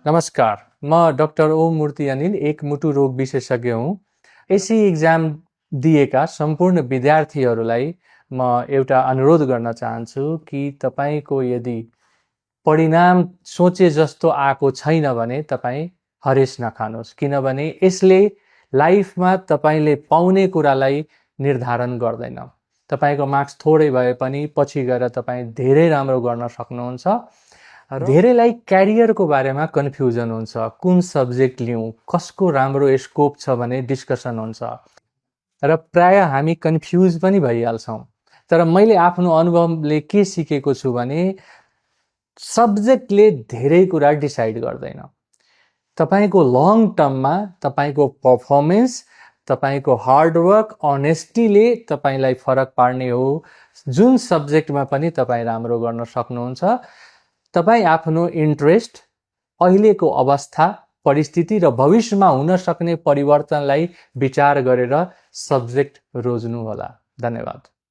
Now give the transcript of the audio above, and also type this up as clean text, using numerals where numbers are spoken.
नमस्कार, म डाक्टर ओम मूर्ति अनिल एक मुटु रोग विशेषज्ञ हुँ। एसी एक्जाम दिएका सम्पूर्ण विद्यार्थीहरूलाई म एउटा अनुरोध गर्न चाहन्छु कि तपाईँको यदि परिणाम सोचे जस्तो आएको छैन भने तपाईँ हरेस नखानुहोस्, किनभने यसले लाइफमा तपाईँले पाउने कुरालाई निर्धारण गर्दैन। तपाईँको मार्क्स थोरै भए पनि पछि गएर तपाईँ धेरै राम्रो गर्न सक्नुहुन्छ। धेरैलाई क्यारियरको बारेमा कन्फ्युजन हुन्छ, कुन सब्जेक्ट लिउँ, कसको राम्रो स्कोप छ भने डिस्कसन हुन्छ र प्राय हामी कन्फ्युज पनि भइहाल्छौँ। तर मैले आफ्नो अनुभवले के सिकेको छु भने सब्जेक्टले धेरै कुरा डिसाइड गर्दैन। तपाईको लङ टर्ममा तपाईको पर्फर्मेन्स, तपाईको हार्डवर्क, अनेस्टीले तपाईलाई फरक पार्ने हो। जुन सब्जेक्टमा पनि तपाईँ राम्रो गर्न सक्नुहुन्छ। तपाईँ आफ्नो इन्ट्रेस्ट, अहिलेको अवस्था, परिस्थिति र भविष्यमा हुन सक्ने परिवर्तनलाई विचार गरेर सब्जेक्ट रोज्नु होला। धन्यवाद।